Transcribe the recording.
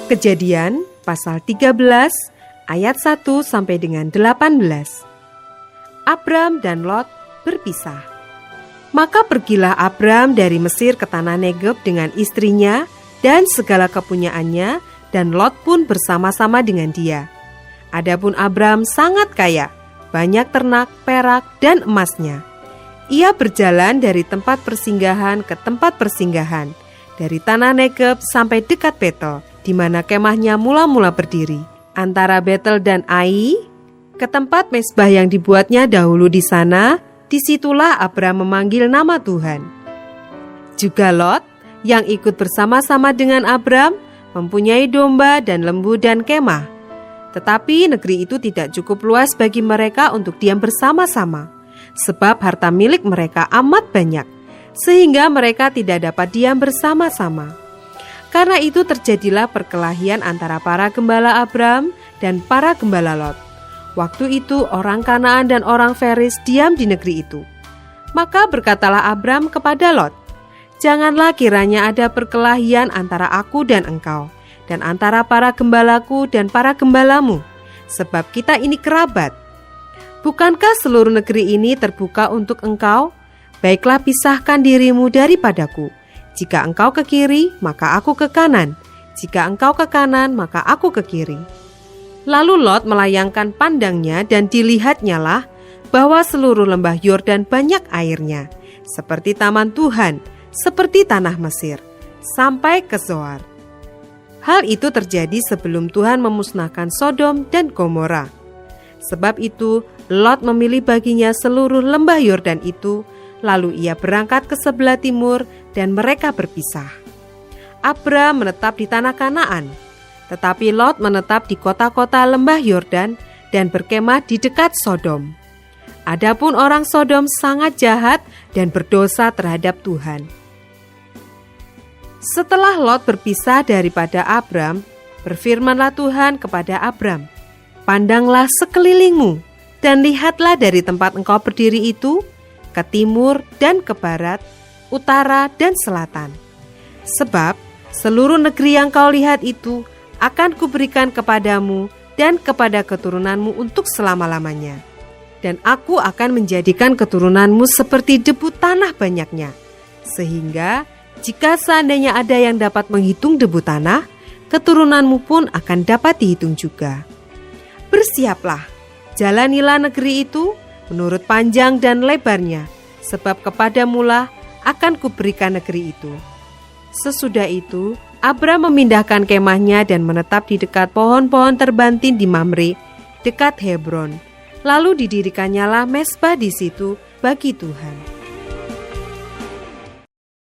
Kejadian pasal 13 ayat 1 sampai dengan 18. Abram dan Lot berpisah. Maka pergilah Abram dari Mesir ke tanah Negeb dengan istrinya dan segala kepunyaannya, dan Lot pun bersama-sama dengan dia. Adapun Abram sangat kaya, banyak ternak, perak, dan emasnya. Ia berjalan dari tempat persinggahan ke tempat persinggahan, dari tanah Negeb sampai dekat Betel, di mana kemahnya mula-mula berdiri, antara Betel dan Ai, ke tempat mezbah yang dibuatnya dahulu di sana. Disitulah Abram memanggil nama Tuhan. Juga Lot, yang ikut bersama-sama dengan Abram, mempunyai domba dan lembu dan kemah. Tetapi negeri itu tidak cukup luas bagi mereka untuk diam bersama-sama, sebab harta milik mereka amat banyak, sehingga mereka tidak dapat diam bersama-sama. Karena itu terjadilah perkelahian antara para gembala Abram dan para gembala Lot. Waktu itu orang Kanaan dan orang Feris diam di negeri itu. Maka berkatalah Abram kepada Lot, "Janganlah kiranya ada perkelahian antara aku dan engkau, dan antara para gembalaku dan para gembalamu, sebab kita ini kerabat. Bukankah seluruh negeri ini terbuka untuk engkau? Baiklah pisahkan dirimu daripadaku. Jika engkau ke kiri, maka aku ke kanan. Jika engkau ke kanan, maka aku ke kiri." Lalu Lot melayangkan pandangnya dan dilihatnyalah bahwa seluruh lembah Yordan banyak airnya, seperti taman Tuhan, seperti tanah Mesir, sampai ke Zoar. Hal itu terjadi sebelum Tuhan memusnahkan Sodom dan Gomora. Sebab itu Lot memilih baginya seluruh lembah Yordan itu, lalu ia berangkat ke sebelah timur dan mereka berpisah. Abram menetap di tanah Kanaan, tetapi Lot menetap di kota-kota lembah Yordan dan berkemah di dekat Sodom. Adapun orang Sodom sangat jahat dan berdosa terhadap Tuhan. Setelah Lot berpisah daripada Abram, berfirmanlah Tuhan kepada Abram, "Pandanglah sekelilingmu dan lihatlah dari tempat engkau berdiri itu, ke timur dan ke barat, utara dan selatan. Sebab seluruh negeri yang kau lihat itu akan kuberikan kepadamu dan kepada keturunanmu untuk selama-lamanya. Dan aku akan menjadikan keturunanmu seperti debu tanah banyaknya, sehingga jika seandainya ada yang dapat menghitung debu tanah, keturunanmu pun akan dapat dihitung juga. Bersiaplah, jalanilah negeri itu menurut panjang dan lebarnya, sebab kepadamulah akan kuberikan negeri itu." Sesudah itu, Abram memindahkan kemahnya dan menetap di dekat pohon-pohon terbantin di Mamre, dekat Hebron. Lalu didirikannya mezbah di situ bagi Tuhan.